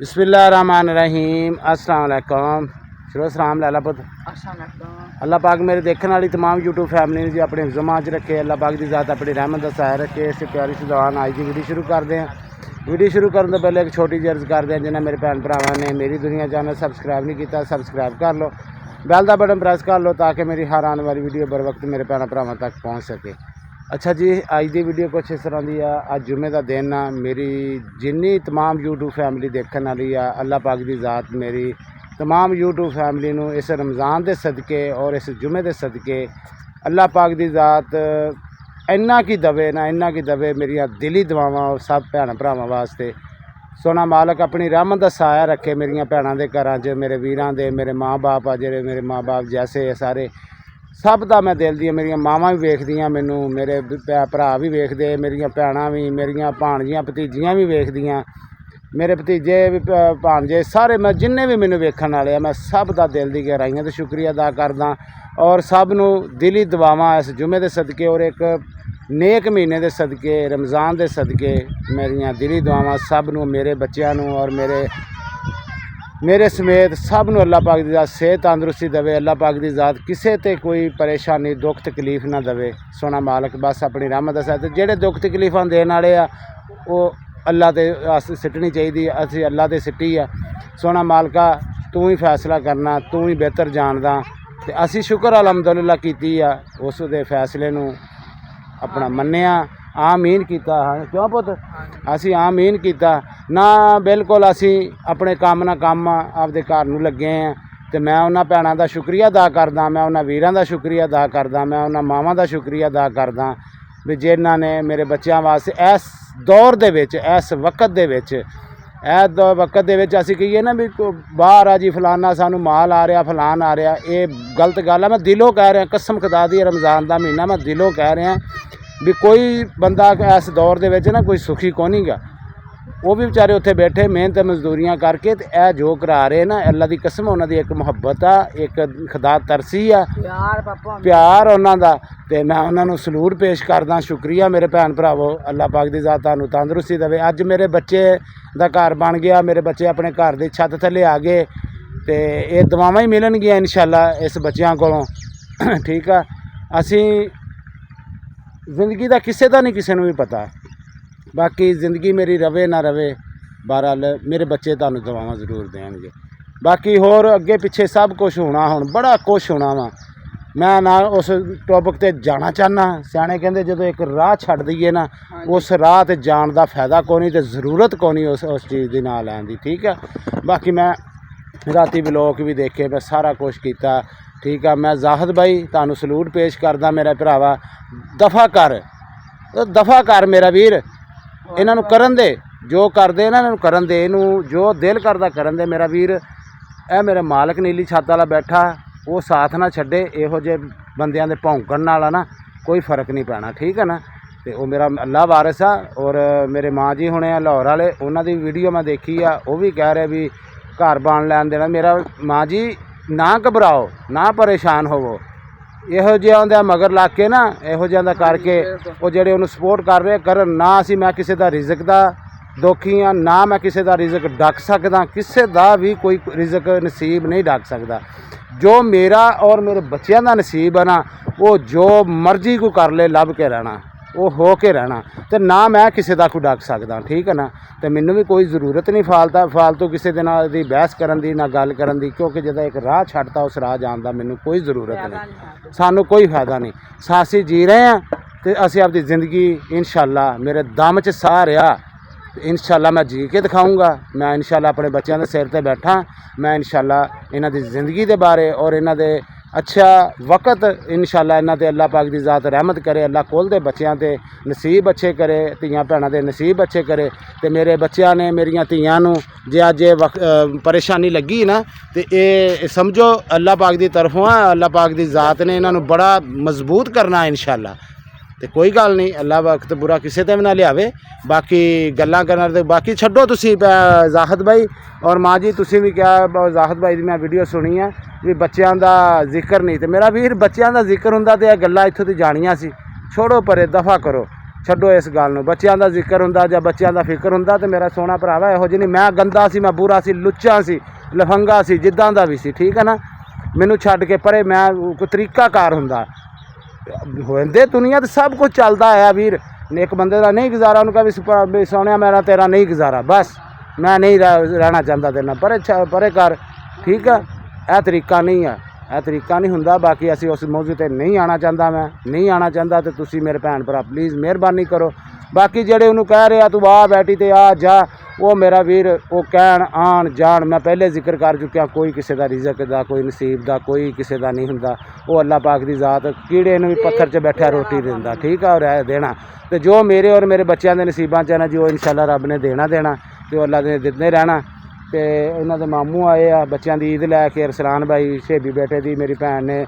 बिस्मिल्लाहिर्रहमानिर्रहीम अस्सलाम वालेकुम। शुरू सलाम लाला पुत। अल्लाह पाक मेरे देखने वाली तमाम यूट्यूब फैमिली ने जी अपने हिफ्ज़-ए-मान च रखे। अल्लाह पाक की ज़ात अपनी रहमत दा साया रखे। इस प्यारी सी दुआ नाल जी वीडियो शुरू करते हैं। वीडियो शुरू करने तो पहले एक छोटी जी अर्ज़ करते हैं, जिन्हें मेरे भैन भरावां ने मेरी दुनिया चैनल सबसक्राइब नहीं किया सब्सक्राइब कर लो, बैल का बटन प्रेस कर लो ताकि मेरी हर आने वाली वीडियो बर वक्त मेरे भैन भरावां तक पहुँच सके। अच्छा जी, अज की वीडियो कुछ इस तरह की है। अज जुमे का दिन आ। मेरी जिन्नी तमाम यूट्यूब फैमिली देखने वाली आ, अल्लाह पाक की ज़ात मेरी तमाम यूट्यूब फैमिली नूं इस रमज़ान के सदके और इस जुमे के सदके अल्लाह पाक की ज़ात इन्ना की दवे ना इन्ना की दवे। मेरिया दिली दुआवां और सब भैन भरावां वास्ते सोना मालक अपनी रहमत दा साया रखे। मेरिया भैनों के घरां च मेरे वीरां दे मेरे माँ बाप आ जेह्ड़े मेरे माँ बाप जैसे सारे सब का मैं दिल दी। मेरिया मावां भी वेखदियां मैनू, मेरे भरा भी वेखदे, मेरिया भैनां भी, मेरिया भाणजियां भतीजियां भी वेखदियां, मेरे भतीजे भी भाणजे सारे मैं जिन्ने भी मैनू वेखण वाले मैं सब का दिल दी गहराइयां ते शुक्रिया अदा करदा। और सब नू दिली दुआवां इस जुमे के सदके और एक नेक महीने के सदके रमज़ान के सदके मेरिया दिली दुआवां सब नू, मेरे बच्चों नू और मेरे समेत सब नू अल्लाह पाक दी ज़ात सेहत तंदुरुस्ती देवे। अल्लाह पाक दी ज़ात किसे ते कोई परेशानी दुख तकलीफ ना देवे। सोना मालक बस अपनी रहमत दा साथ जेड़े दुख तकलीफां देने वाले आ वो अल्लाह ते अस सिट्टनी चाहिए। असी अल्लाह ते सिट्टी आ। सोना मालका तू ही फैसला करना, तू ही बेहतर जानदा। ते असी शुक्र अलहमदुलिल्लाह कीती आ, उस दे फैसले नू अपना मन्निया, आमीन किया। हाँ क्यों पुत, असी आमीन किया ना। बिल्कुल असी अपने काम ना काम आपदे घर नूं लगे हैं। तो मैं उन्हां भैणां दा शुक्रिया अदा करदा, मैं उन्हां वीरां दा शुक्रिया अदा करदा, मैं उन्हां मावां दा शुक्रिया अदा करदा भी जिन्हां ने मेरे बच्चों वास्ते इस दौर दे विच इस वक्त दे विच वक्त दे विच असी कहिए ना भी बाहर आ जी फलाना सानू माल आ रहा फलान आ रहा, ये गलत गल है। मैं दिलों कह रहा, कसम खुदा दी रमज़ान का महीना मैं दिलों कह रहा भी कोई बंदा इस दौर दे विच ना कोई सुखी को नहीं गा। वो भी बेचारे उत्थे बैठे मेहनत मजदूरियां करके ते ए जो करा रहे ना, अल्लाह की कसम उन्हां दी एक मुहब्बत आ, एक खुदा तरसी आ, प्यार उन्हां दा। ते मैं उन्हां नूं सलूट पेश करदा। शुक्रिया मेरे भैन भरावो, अल्लाह पाक दी ज़ात तुहानूं तंदुरुस्ती देवे। अज मेरे बच्चे दा घर बन गया, मेरे बच्चे अपने घर दी छत थल्ले आ गए ते ये दुआवां ही मिलणगियां इंशाअल्लाह इस बच्चों कोलों। ठीक आ, असी जिंदगी का किसी का नहीं किसी नूं भी पता, बाकी ज़िंदगी मेरी रवे ना रवे, बहरहाल मेरे बच्चे तुहानूं दुआवां जरूर देणगे। बाकी होर अगे पिछे सब कुछ होना, हुण बड़ा कुछ होना वा। मैं ना उस टॉपिक ते जाना चाहना। सियाणे कहंदे जदों एक राह छड्ड दईए ना उस राह ते जाण दा फायदा कोई नहीं, ते ज़रूरत कोई नहीं उस चीज़ दी नां लैण दी। ठीक है, बाकी मैं राती ब्लॉग भी देखे, मैं सारा कुछ किया। ठीक है, मैं जाहिद भाई तुहानूं सलूट पेश करदा। मेरा भरावा दफ़ा कर मेरा वीर, इन्हां नूं करन दे जो करदे इन्हां नूं करन दे, इनू जो दिल करदा करन दे मेरा वीर। ए मेरे मालक नीली छत वाला बैठा, वो साथ ना छड्डे। इहो जे बंदियां दे भौंकण नाल ना कोई फर्क नहीं पैना। ठीक है ना, तो वो मेरा अल्लाह वारिस आ। और मेरे माँ जी हुणे लाहौर वाले, उन्हां दी वीडियो मैं देखी आ, वो भी कह रहे भी घर बन लैन देना। मेरा माँ जी ना घबराओ ना परेशान होवो, इहो जिहां दे मगर ला के ना इहो जिहां दा करके वो जेह्ड़े उन्हें सपोर्ट कर रहे करन ना। असी मैं किसी का रिजक का दोखी हाँ ना, मैं किसी का रिजक डक सकदा, किसी का भी कोई रिजक नसीब नहीं डक सकदा। जो मेरा और मेरे बच्चों का नसीब है ना, वो जो मर्जी को कर ले लभ के रहना, वो हो के रहना, तो ना मैं किसी का कोई डक सकदा। ठीक है ना, तो मैनू भी कोई ज़रूरत नहीं फालतू किसी दे नाल दी बहस करन दी ना गल करन दी, क्योंकि जदा एक राह छड्डता उस राह जाण दा मैनू कोई ज़रूरत नहीं, सानू कोई फायदा नहीं। असीं जी रहे हैं तो असीं आपकी ज़िंदगी इंशाअल्लाह मेरे दम च साह रहा इंशाअल्लाह मैं जी के दिखाऊँगा। मैं इंशाअल्लाह अपने बच्चों के सिर ते बैठा, मैं इंशाअल्लाह इन्हां दी ज़िंदगी के बारे और इन्हां दे अच्छा वक्त इंशाअल्लाह इन्हां ते अल्लाह पाक दी ज़ात रहमत करे। अल्लाह कोल दे बच्चों के नसीब अच्छे करे, धीआं भैणां दे नसीब अच्छे करे। तो मेरे बच्चों ने मेरियां धीआं नूं जे अज परेशानी लगी ना, तो ये समझो अल्लाह पाक दी तरफों आ, अल्लाह पाक दी ज़ात ने इन्हां नूं बड़ा मजबूत करना इंशाअल्लाह। तो कोई गल नहीं, अल्लाह वक्त बुरा किसी ते भी ना लियावे। बाकी गल्लां करना ते बाकी छड्डो तुसीं जाहिद भाई और माँ जी, तुसीं भी क्या जाहिद भाई दी मैं वीडियो सुनी है भी बच्चों का जिक्र नहीं। तो मेरा वीर बच्चों का जिक्र हुंदा ते गल्लां इत्थों दी जानियां सी। छोड़ो परे, दफ़ा करो। ਛੱਡੋ ਇਸ ਗੱਲ ਨੂੰ। ਬੱਚਿਆਂ ਦਾ ਜ਼ਿਕਰ ਹੁੰਦਾ ਜਾਂ ਬੱਚਿਆਂ ਦਾ ਫਿਕਰ ਹੁੰਦਾ ਤੇ ਮੇਰਾ ਸੋਹਣਾ ਭਰਾਵਾ ਇਹੋ ਜਿਹੀ ਨਹੀਂ। ਮੈਂ ਗੰਦਾ ਸੀ, ਮੈਂ ਬੁਰਾ ਸੀ, ਲੁੱਚਾ ਸੀ, ਲਫੰਗਾ ਸੀ, ਜਿੱਦਾਂ ਦਾ ਵੀ ਸੀ, ਠੀਕ ਹੈ ਨਾ। ਮੈਨੂੰ ਛੱਡ ਕੇ ਪਰੇ ਮੈਂ ਕੋਈ ਤਰੀਕਾਕਾਰ ਹੁੰਦਾ ਹੁੰਦੇ। ਦੁਨੀਆ 'ਤੇ ਸਭ ਕੁਝ ਚੱਲਦਾ ਆਇਆ ਵੀਰ। ਇੱਕ ਬੰਦੇ ਦਾ ਨਹੀਂ ਗੁਜ਼ਾਰਾ, ਉਹਨੂੰ ਕਹਾਂ ਵੀ ਸੋਹਣਿਆ ਮੇਰਾ ਤੇਰਾ ਨਹੀਂ ਗੁਜ਼ਾਰਾ, ਬਸ ਮੈਂ ਨਹੀਂ ਰਹਿਣਾ ਚਾਹੁੰਦਾ ਤੇਰੇ ਨਾਲ, ਪਰੇ ਕਰ, ਠੀਕ ਆ। ਇਹ ਤਰੀਕਾ ਨਹੀਂ ਆ, ਇਹ ਤਰੀਕਾ ਨਹੀਂ ਹੁੰਦਾ। ਬਾਕੀ ਅਸੀਂ ਉਸ ਮੌਜੂ 'ਤੇ ਨਹੀਂ ਆਉਣਾ ਚਾਹੁੰਦਾ, ਮੈਂ ਨਹੀਂ ਆਉਣਾ ਚਾਹੁੰਦਾ। ਤੇ ਤੁਸੀਂ ਮੇਰੇ ਭੈਣ ਭਰਾ ਪਲੀਜ਼ ਮਿਹਰਬਾਨੀ ਕਰੋ। ਬਾਕੀ ਜਿਹੜੇ ਉਹਨੂੰ ਕਹਿ ਰਿਹਾ ਤੂੰ ਆ ਬੈਠੀ ਤੇ ਆ ਜਾ, ਉਹ ਮੇਰਾ ਵੀਰ ਉਹ ਕਹਿਣ ਆਣ ਜਾਣ, ਮੈਂ ਪਹਿਲੇ ਜ਼ਿਕਰ ਕਰ ਚੁੱਕਿਆ। ਕੋਈ ਕਿਸੇ ਦਾ ਰਿਜ਼ਕ ਦਾ, ਕੋਈ ਨਸੀਬ ਦਾ, ਕੋਈ ਕਿਸੇ ਦਾ ਨਹੀਂ ਹੁੰਦਾ। ਉਹ ਅੱਲਾਹ ਪਾਕ ਦੀ ਜ਼ਾਤ, ਕੀੜੇ ਨੂੰ ਵੀ ਪੱਥਰ 'ਚ ਬੈਠਾ ਰੋਟੀ ਦਿੰਦਾ, ਠੀਕ ਆ, ਔਰ ਇਹ ਦੇਣਾ। ਤੇ ਜੋ ਮੇਰੇ ਔਰ ਮੇਰੇ ਬੱਚਿਆਂ ਦੇ ਨਸੀਬਾਂ 'ਚ ਹੈ ਨਾ ਜੀ, ਉਹ ਇਨਸ਼ਾਅੱਲਾ ਰੱਬ ਨੇ ਦੇਣਾ ਤੇ ਉਹ ਅੱਲਾਹ ਨੇ ਦਿੰਦੇ ਰਹਿਣਾ। ਤੇ ਇਹਨਾਂ ਦੇ ਮਾਮੂ ਆਏ ਆ ਬੱਚਿਆਂ ਦੀ ਈਦ ਲੈ ਕੇ, ਅਰਸਲਾਨ ਭਾਈ ਸ਼ੇਬੀ ਬੇਟੇ ਦੀ, ਮੇਰੀ ਭੈਣ ਨੇ,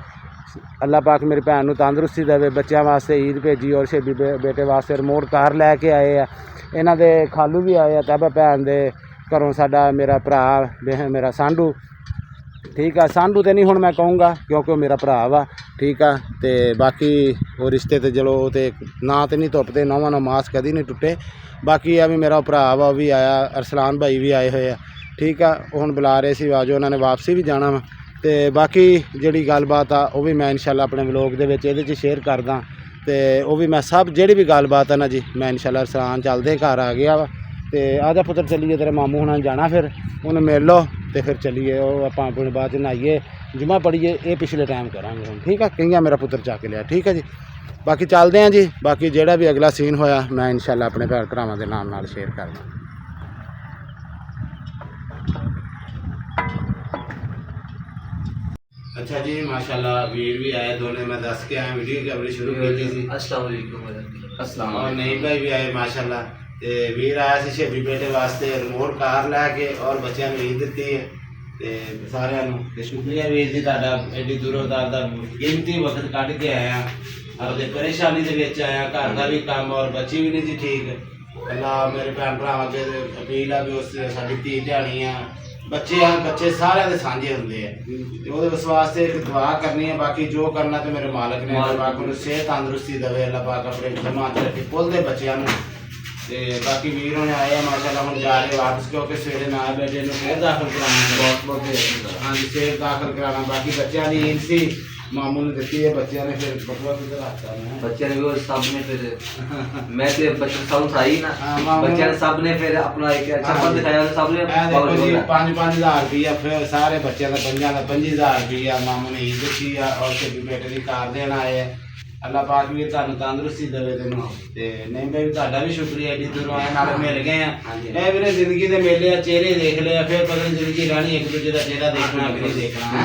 ਅੱਲਾਹ ਪਾਕ ਮੇਰੀ ਭੈਣ ਨੂੰ ਤੰਦਰੁਸਤੀ ਦੇਵੇ, ਬੱਚਿਆਂ ਵਾਸਤੇ ਈਦ ਭੇਜੀ ਔਰ ਸ਼ੇਬੀ ਬੇਟੇ ਵਾਸਤੇ ਰਿਮੋਟ ਕਾਰ ਲੈ ਕੇ ਆਏ ਆ। ਇਹਨਾਂ ਦੇ ਖਾਲੂ ਵੀ ਆਏ ਆ, ਤੈਬਾ ਭੈਣ ਦੇ ਘਰੋਂ, ਸਾਡਾ ਮੇਰਾ ਭਰਾ ਮੇਰਾ ਸਾਂਢੂ, ਠੀਕ ਆ। ਸਾਂਢੂ ਤੇ ਨਹੀਂ ਹੁਣ ਮੈਂ ਕਹੂੰਗਾ ਕਿਉਂਕਿ ਉਹ ਮੇਰਾ ਭਰਾ ਵਾ, ਠੀਕ ਆ। ਤੇ ਬਾਕੀ ਉਹ ਰਿਸ਼ਤੇ ਤੇ ਚਲੋ ਤੇ ਨਾ ਤੇ ਨਹੀਂ ਧੁੱਪਦੇ, ਨਵਾਂ ਨਾ ਮਾਸ ਕਦੀ ਨਹੀਂ ਟੁੱਟੇ। ਬਾਕੀ ਆ ਵੀ ਮੇਰਾ ਭਰਾ ਵਾ, ਉਹ ਵੀ ਆਇਆ, ਅਰਸਲਾਨ ਭਾਈ ਵੀ ਆਏ ਹੋਏ ਆ, ਠੀਕ ਆ। ਉਹ ਹੁਣ ਬੁਲਾ ਰਹੇ ਸੀ ਆਜੋ, ਉਹਨਾਂ ਨੇ ਵਾਪਸੀ ਵੀ ਜਾਣਾ ਵਾ। ਤੇ ਬਾਕੀ ਜਿਹੜੀ ਗੱਲਬਾਤ ਆ ਉਹ ਵੀ ਮੈਂ ਇਨਸ਼ਾਅੱਲਾ ਆਪਣੇ ਵਲੋਗ ਦੇ ਵਿੱਚ ਇਹਦੇ 'ਚ ਸ਼ੇਅਰ ਕਰਦਾ। ਤੇ ਉਹ ਵੀ ਮੈਂ ਸਭ ਜਿਹੜੀ ਵੀ ਗੱਲਬਾਤ ਹੈ ਨਾ ਜੀ, ਮੈਂ ਇਨਸ਼ਾਅੱਲਾ ਅਰਸਲਾਨ ਚੱਲਦੇ ਘਰ ਆ ਗਿਆ ਵਾ। ਤੇ ਆ ਜਾ ਪੁੱਤਰ ਚੱਲੀਏ, ਤੇਰੇ ਮਾਮੂ ਹੁਣਾਂ ਜਾਣਾ, ਫਿਰ ਉਹਨੂੰ ਮਿਲ ਲਓ ਤੇ ਫਿਰ ਚੱਲੀਏ। ਉਹ ਆਪਾਂ ਆਪਣੇ ਬਾਅਦ 'ਚ ਨਹਾਈਏ, ਜੁਮਾ ਪੜੀਏ, ਇਹ ਪਿਛਲੇ ਟਾਈਮ ਕਰਾਂਗੇ ਹੁਣ, ਠੀਕ ਆ। ਕਈਆਂ ਮੇਰਾ ਪੁੱਤਰ ਚੱਕ ਲਿਆ, ਠੀਕ ਹੈ ਜੀ। ਬਾਕੀ ਚੱਲਦੇ ਹਾਂ ਜੀ। ਬਾਕੀ ਜਿਹੜਾ ਵੀ ਅਗਲਾ ਸੀਨ ਹੋਇਆ ਮੈਂ ਇਨਸ਼ਾਅੱਲਾ ਆਪਣੇ ਭੈਣ ਭਰਾਵਾਂ ਦੇ ਨਾਲ ਸ਼ੇਅਰ ਕਰਦਾ। अच्छा जी माशाल्लाह वीर भी आए, दोनों मैं दस के आया वीडियो कवरेज शुरू की थी। अस्सलाम वालेकुम। और नहीं भाई भी आए माशाल्लाह। ते वीर आया सी शेबी बेटे वास्ते रिमोट कार लैके और बच्चों ने ईद दी है। ते सारिਆਂ ਨੂੰ ਤੇ ਸ਼ੁਕਰੀਆ ਵੀਰ ਜੀ ਤੁਹਾਡਾ, ਐਡੀ ਦੂਰੋਂ ਦਾ ਕੀਮਤੀ ਵਕਤ ਕੱਢ ਕੇ ਆਇਆ। ਆਪਦੇ ਪਰੇਸ਼ਾਨੀ ਦੇ ਵਿੱਚ ਆਇਆ, ਘਰ ਦਾ ਵੀ ਕੰਮ ਔਰ ਬੱਚੀ ਵੀ ਨਹੀਂ ਜੀ ਠੀਕ। ਅੱਲਾਹ ਮੇਰੇ ਭੈਣ ਭਰਾਵਾਂ ਅੱਗੇ ਅਪੀਲ ਆ ਵੀ ਉਸ ਸਾਡੀ ਧੀ ਧਿਆਣੀ ਆ, ਬੱਚੇ ਸਾਰਿਆਂ ਦੇ ਸਾਂਝੇ ਹੁੰਦੇ ਆ ਤੇ ਉਹਦੇ ਉਸ ਵਾਸਤੇ ਇੱਕ ਦੁਆ ਕਰਨੀ ਹੈ। ਬਾਕੀ ਜੋ ਕਰਨਾ ਤੇ ਮੇਰੇ ਮਾਲਕ ਨੇ, ਅੱਲਾਹ ਪਾਕ ਨੂੰ ਸਿਹਤ ਤੰਦਰੁਸਤੀ ਦੇਵੇ, ਅੱਲਾਹ ਪਾਕ ਆਪਣੇ ਜਮਾਂ ਚ ਰੱਖੇ ਪੁੱਲਦੇ ਬੱਚਿਆਂ ਨੂੰ। ਤੇ ਬਾਕੀ ਵੀਰ ਹੋਣੇ ਆਏ ਆ ਮਾਸ਼ਾਅੱਲਾ, ਹੁਣ ਜਾ ਰਹੇ ਵਾਪਸ ਕਿਉਂਕਿ ਸਵੇਰੇ ਨਾਲ ਬੇਟੇ ਨੂੰ ਫਿਰ ਦਾਖਲ ਕਰਾਉਣਾ, ਹਾਂਜੀ ਫਿਰ ਦਾਖਲ ਕਰਾਉਣਾ। ਬਾਕੀ ਬੱਚਿਆਂ ਦੀ ਈਦ ਸੀ, ਮਾਮੂ ਨੇ ਦਿੱਤੀ ਹੈ, ਬੱਚਿਆਂ ਨੇ ਫਿਰ ਬਟੂਆ ਕਿੱਧਰ ਰੱਖਤਾ ਹੈ, ਬੱਚਿਆਂ ਨੇ ਵੀ ਸਭ ਨੇ ਫਿਰ ਮੈਂ ਤੇ ਬੱਚੇ ਸਭ ਸਾਈ ਨਾ ਬੱਚਿਆਂ ਨੇ ਸਭ ਨੇ ਫਿਰ ਆਪਣਾ ਇੱਕ ਅੱਛਾ ਪਨ ਦਿਖਾਇਆ, ਸਭ ਨੇ ਦੇਖੋ ਜੀ 5-5000 ਰੁਪਇਆ ਫਿਰ ਸਾਰੇ ਬੱਚਿਆਂ ਦਾ 50,000 ਰੁਪਇਆ ਮਾਮੂ ਨੇ ਈਦ ਦਿੱਤੀ ਆ ਔਰ ਸ਼ੇਬੀ ਬੇਟੇ ਦੀ ਕਾਰ ਦੇਣ ਆਏ ਆ। ਅੱਲਾਹ ਪਾਕ ਵੀ ਤੁਹਾਨੂੰ ਤੰਦਰੁਸਤੀ ਦੇਵੇ ਤੈਨੂੰ। ਤੇ ਨਹੀਂ ਭਾਈ ਤੁਹਾਡਾ ਵੀ ਸ਼ੁਕਰੀਆ ਜੀ, ਦੂਰੋਂ ਆਏ ਨਾਲ ਮਿਲ ਗਏ ਆ। ਇਹ ਵੀਰੇ ਜ਼ਿੰਦਗੀ ਦੇ ਮੇਲੇ ਆ, ਚਿਹਰੇ ਦੇਖ ਲਿਆ, ਫਿਰ ਪਤਾ ਨਹੀਂ ਜ਼ਿੰਦਗੀ ਰਹਿਣੀ ਇੱਕ ਦੂਜੇ ਦਾ ਚਿਹਰਾ ਦੇਖਣਾ ਕਿ ਨਹੀਂ ਦੇਖਣਾ।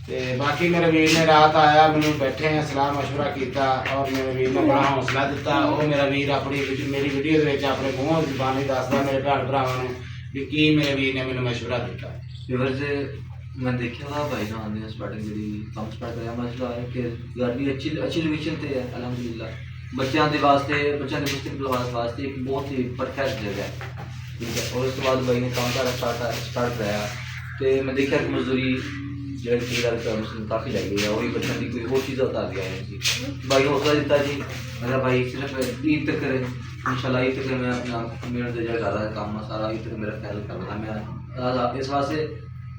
ਤੇ ਬਾਕੀ ਮੇਰੇ ਵੀਰ ਨੇ ਰਾਤ ਆਇਆ, ਮੈਨੂੰ ਬੈਠੇ ਆ ਸਲਾਹ ਮਸ਼ਵਰਾ ਕੀਤਾ ਔਰ ਮੇਰੇ ਵੀਰ ਨੇ ਬੜਾ ਹੌਸਲਾ ਦਿੱਤਾ। ਉਹ ਮੇਰਾ ਵੀਰ ਆਪਣੀ ਮੇਰੀ ਵੀਡੀਓ ਦੇ ਵਿੱਚ ਆਪਣੇ ਮੂੰਹੋਂ ਜ਼ੁਬਾਨੀ ਦੱਸਦਾ ਮੇਰੇ ਭੈਣ ਭਰਾਵਾਂ ਨੂੰ ਵੀ ਕੀ ਮੇਰੇ ਵੀਰ ਨੇ ਮੈਨੂੰ ਮਸ਼ਵਰਾ ਦਿੱਤਾ। मैं देखा था भाई ना आने स्टार्टिंग जी कम स्टार्ट कराया मसला है कि गाड़ी अच्छी लोकेशन पे है अल्हम्दुलिल्लाह। बच्चों के वास्ते बच्चों के मुस्तकबिल वास्ते एक बहुत ही परफेक्ट जगह है, ठीक है। और उसके बाद भाई ने काम का स्टार्ट कराया तो मैं देखा कि मजदूरी जो काफ़ी लग गई है और बच्चों की कोई और चीज़ बता दिया है जी। भाई हौसला दिता जी, मेरा भाई सिर्फ ईद तक करे इंशाल्लाह, ईद तक मैं अपना मेरा जगह कर रहा है काम सारा, ईद तक मेरा ख्याल कर रहा है। मैं इस वास्ते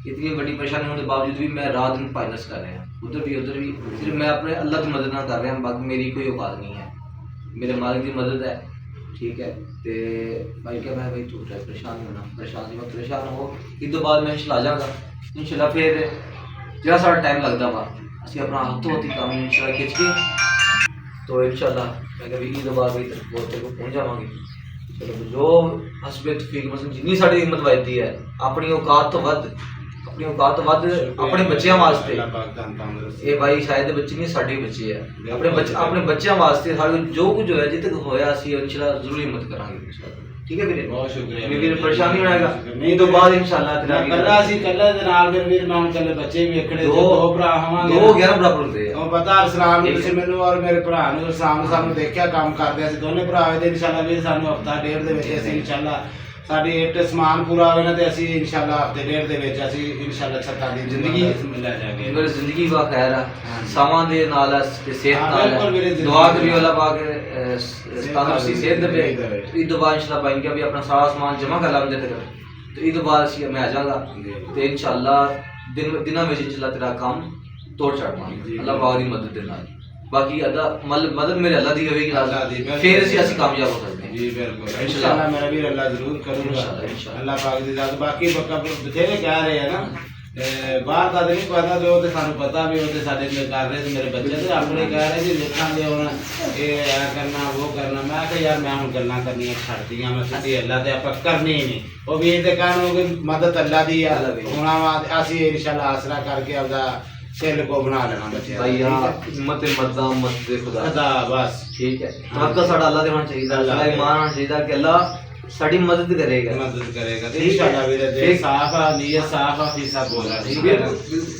इतनी बड़ी परेशानी होने के बावजूद भी मैं रात दिन पाइलस कर रहे हैं, उधर भी सिर्फ मैं अपने अल्लाह की मदद ना कर रहा हूँ, बाकी मेरी कोई औकात नहीं है, मेरे मालिक की मदद है, ठीक है। तो भाई क्या मैं भाई तू परेशान होना परेशान हो इस तो बाद मैं इंशाल्लाह आ जाऊँगा इंशाल्लाह। फिर जरा सारा टाइम लगता वा असं अपना हथों हथी काम इंशाल्लाह खिंच के तो इंशाल्लाह मैं कभी ईद बाद भी तक पहुँच जावांगे। चलो जो हसबे तौफीक मसलन जिन्नी साड़ी हिम्मत वजदी है अपनी औकात तो वध अपने बच्चों वास्ते ये भाई शायद बच्चे नहीं साढ़े बच्चे है अपने बच्चों वास्ते सारे जो कुछ जो है जित तक होया असी इंशाल्लाह जरूर हिम्मत करांगे, ठीक है वीरे। बहुत शुक्रिया वीरे, परेशानी होएगा नहीं तो बाद इंशाल्लाह तेरा कल्ला सी कल्ले दे नाल फिर वीर मान कल्ले बच्चे भी एकड़े दो भरा होवांगे, दो 11 बराबर होंदे हैं। ओ पता अरसलान ने मैनू और मेरे भरा ने सामने देखया काम करदे असी दोने भरा दे इंशाल्लाह वीर सानू हफ्ता डेढ़ दे विच असी इंशाल्लाह ਸਾਡੀ ਇੱਟ ਸਮਾਨ ਪੂਰਾ ਹੋਵੇ ਨਾ ਤੇ ਅਸੀਂ ਇਨਸ਼ਾਅੱਲਾ ਹਫਤੇ ਡੇਢ ਦੇ ਵਿੱਚ ਅਸੀਂ ਇਨਸ਼ਾਅੱਲਾ ਛੱਤਾਂ ਦੀ ਜ਼ਿੰਦਗੀ ਲੈ ਜਾਵਾਂਗੇ। ਮੇਰੀ ਜ਼ਿੰਦਗੀ ਵਾ ਖੈਰ ਆ ਸਮਾਂ ਦੇ ਨਾਲ ਤੇ ਸਿਹਤ ਹਾਂ, ਨਾਲ ਬਿਲਕੁਲ ਵੀਰੇ, ਦੁਆ ਕਰਿਓ ਅੱਲਾਹ ਪਾਕ ਤੰਦਰੁਸਤੀ ਸਿਹਤ ਦੇਵੇ। ईद तो बाद इंशाल्लाह पाएंगे अभी अपना सारा सामान जमा कर लाऊंगे तेरे तो ईद तो बाद ਅਸੀਂ मैं आ जाऊंगा तो इंशाल्लाह दिनों में इंशाल्लाह तेरा काम तोड़ छाड़ना अल्लाह पाक की मदद दे नाल बाकी अदा मदद मेरे अल्लाह दी होगी फिर ਅਸੀਂ कामयाब हो सकते हैं जी बिल्कुल इंशाल्लाह मेरा भी अल्लाह जरूर करूंगा अल्लाह पाक दी ज़ात बाकी बथेरे कह रहे हैं ना बाहर का नहीं पता तो सानू पता भी होते साडे कर रहे थे मेरे बच्चे तो अपने कह रहे जी देखा हुण ये करना वो करना मैं कहा यार मैं हुण गल्लां करनियां छड्ड दियां मैं सीधी अल्लाह ते आपां करनी ही नहीं वो वीर दे कहण हो मदद अल्लाह दी है हुण असीं इंशाल्लाह आसरा करके आपदा दिल को बना लेना बच्चे भाई हां हिम्मत मददा मत दे खुदा बस ठीक है तवक्कल साडा अल्लाह दे होना चाहिए अल्लाह ईमान होना चाहिए कि अल्लाह साड़ी मदद करेगा इंशाअल्लाह वीरे दिल साफ आ नीयत साफ आ फीसा बोला ठीक है ना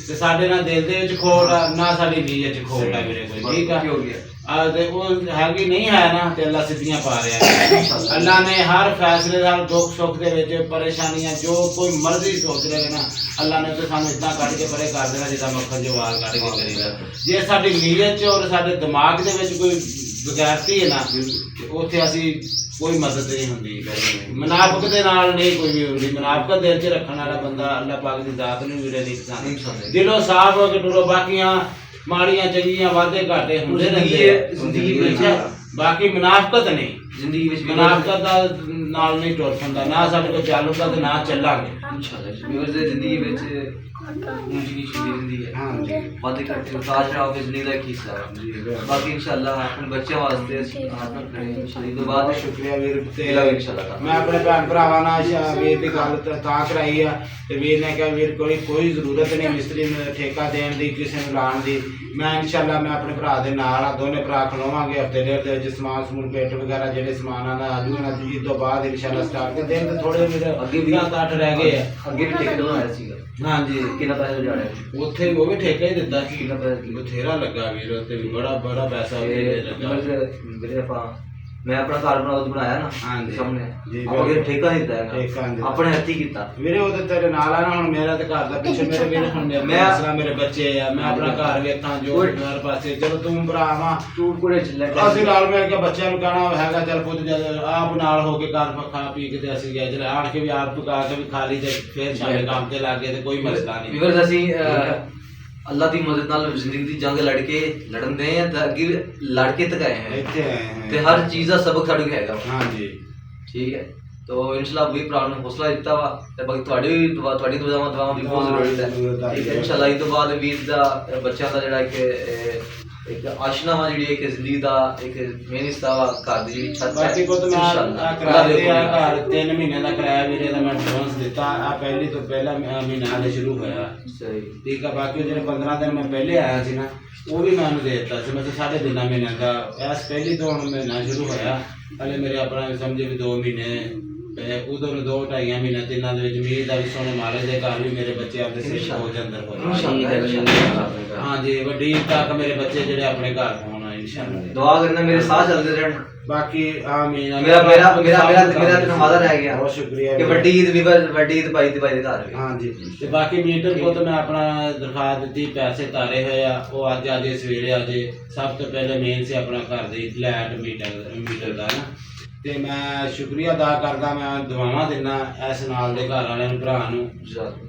ते साडे ना दिल दे विच खोट आ ना साडी नीयत च खोट आ वीरे कोई ठीक है हो गया आ ते वो हैगी नहीं है ना ते अल्लाह सिद्धियां पा रहा है अल्लाह ने हर फैसले नाल दुख सुख दे विच परेशानियां जो कोई मर्जी सोच रहे ना अल्लाह ने तो सानू इतना कट के परे कर देना जिदा मक्खन जो वाल कट के करीदा जे साडी नीयत च और साडे दिमाग दे विच कोई बगैरती है ना ते ओथे असीं कोई मदद नहीं होंदी मुनाफिक दे नाल नहीं कोई भी होंदी मुनाफिक दिल च रखने वाला बंदा अल्लाह पाक दी ज़ात नूं वीरे नहीं पसंद दिलों साफ हो के टुरो बाकियां माड़ियां चंगियां वादे घाटे हुंदे रहंदे जिंदगी विच बाकी मुनाफिकत नहीं जिंदगी विच मुनाफिकत दा नाल नहीं टुर सकदा ना साडे कोल चालूगा ते ना चलांगे इंशाअल्लाह मेरे जिंदगी विच ऊंची नीची जिंदगी है हां जी बातें करते उतार चढ़ाव की जिंदगी का हिस्सा है बाकी इंशाअल्लाह अपने बच्चों वास्ते हाथ में खड़े इंशाअल्लाह तो बाद शुक्रिया वीर ते इंशाअल्लाह मैं अपने भैन भरावां नाल वीर दी गल तां कराई आ ते वीर ने कहा वीर कोई जरूरत नहीं मिस्त्री नूं ठेका देण दी किसी नूं लाण दी मैं इंशाअल्लाह मैं अपने भरा दे नाल आ दोने भरा खलोवांगे हफ्ते डेढ़ दे विच समान समून पेट वगैरह जेहड़े समान आना आजू ना ईद तो बाद इंशाअल्लाह स्टार्ट कर देन ते थोड़े मेरे अगे भी 7-8 रह गए अगे भी ठेके बनाया सीगा हाँ जी कितना पैसा जाने उत्थे वो भी ठेका ही दिता कि कितना पैसा बथेरा लगा वीर उत्ते भी बड़ा पैसा लगा मेरे अपा मैं अपना घर बनाया ना हां जी सामने जी अगे ठेका नहीं दिता है ठेका अपने हत्थी कीता वीरे वो ते तेरे नाल आ ना हुन मेरा ते घर दा पीछे मेरे वीर हुन मैं असला मेरे बच्चे आ मैं अपना घर वेखां जो हर पासे चलो तू भरा वा तू कोड़े चले असि नाल मैं के बच्चों नु कहना हैगा चल पुੱਤ जद आप नाल हो के घर खा पी के ते असि गए जले आण के भी आप पका के भी खा ली ते फिर शाम काम ते लागे ते कोई मसला नहीं फिर असि अल्लाह की मदद नाल जिंदगी की जंग लड़के लड़न दे हैं अगे लड़के तक आए हैं इत्थे आए हैं ते हर चीज का सबक साडू हैगा हां जी ठीक है तो इंशाल्लाह वही भरा ने हौसला दिता वा ते बाकी ਤੁਹਾਡੀ भी दुआवां भी बहुत जरूरत है ठीक है इंशाल्लाह इस तो बाद वीर दा बच्चों का जेड़ा एक आशना वा जी एक जिंदगी दा एक मेन हिस्सा वा घर दी जी छत बाकी को तो मैं किराए दे घर 3 महीने दा किराया वीरे दा मैं एडवांस दिता आ पहली तो पहला महीना हाले शुरू होया सही ठीक है बाकी जो 15 दिन मैं पहले आया सी ना वो भी मैं दे दिता सी मतलब 3.5 महीने का ऐस पहली तो महीना शुरू होया हले मेरे अपना समझे भी 2 महीने उधर 2-2.5 महीने 3 ਦੇ ਵਿੱਚ ਮੀਰ ਦਾ ਵੀ ਸੋਨੇ ਮਾਲੇ ਦੇ ਘਰ ਵੀ ਮੇਰੇ ਬੱਚੇ ਆਪਦੇ ਸਿਰ ਹੋ ਜਾਂਦਰ ਹੋ ਹਾਂ ਜੀ ਵੱਡੀ ਤੱਕ ਮੇਰੇ ਬੱਚੇ ਜਿਹੜੇ ਆਪਣੇ ਘਰ ਹੋਣ इंशाअल्लाह दुआ करना मेरे साथ चलते रहन बाकी आमीन मेरा तो नमाज़ा रह गया बहुत शुक्रिया कि बड़ी ईद भाई दे घर हां जी ते बाकी मीटर को तो मैं अपना दरखास्त दी पैसे तारे होया वो आज सवेरे आज सब तो पहले मेन से अपना घर दी लाइट मीटर दा ना ਤੇ ਮੈਂ ਸ਼ੁਕਰੀਆ ਅਦਾ ਕਰਦਾ ਮੈਂ ਦੁਆਵਾਂ ਦਿੰਦਾ ਇਸ ਨਾਲ ਦੇ ਘਰ ਵਾਲਿਆਂ ਨੂੰ ਭਰਾ ਨੂੰ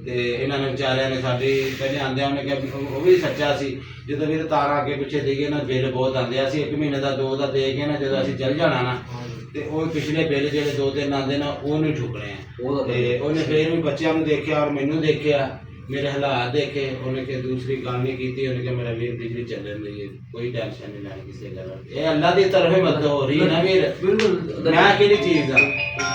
ਤੇ ਇਹਨਾਂ ਨੇ ਵਿਚਾਰਿਆਂ ਨੇ ਸਾਡੀ ਪਹਿਲੇ ਆਂਦਿਆਂ ਉਹਨੇ ਕਿਹਾ ਉਹ ਵੀ ਸੱਚਾ ਸੀ ਜਦੋਂ ਵੀ ਤਾਰਾਂ ਅੱਗੇ ਪਿੱਛੇ ਦੇਈਏ ਨਾ ਬਿੱਲ ਬਹੁਤ ਆਉਂਦੇ ਆ ਅਸੀਂ 1 ਮਹੀਨੇ ਦਾ 2 ਦਾ ਦੇ ਕੇ ਨਾ ਜਦੋਂ ਅਸੀਂ ਚੱਲ ਜਾਣਾ ਨਾ ਤੇ ਉਹ ਪਿਛਲੇ ਬਿੱਲ ਜਿਹੜੇ 2-3 ਆਉਂਦੇ ਨਾ ਉਹ ਨਹੀਂ ਠੁਕਣੇ ਆ ਤੇ ਉਹਨੇ ਫਿਰ ਵੀ ਬੱਚਿਆਂ ਨੂੰ ਦੇਖਿਆ ਔਰ ਮੈਨੂੰ ਦੇਖਿਆ मेरे हालात देखे उन्हें के दूसरी गल नहीं की उन्हें मेरा वीर बिजली चलन रही है कोई टेंशन नहीं लैनी किसी गल ये अल्लाह की तरफ मदद हो रही है ना वीर बिल्कुल मैं केड़ी चीज आ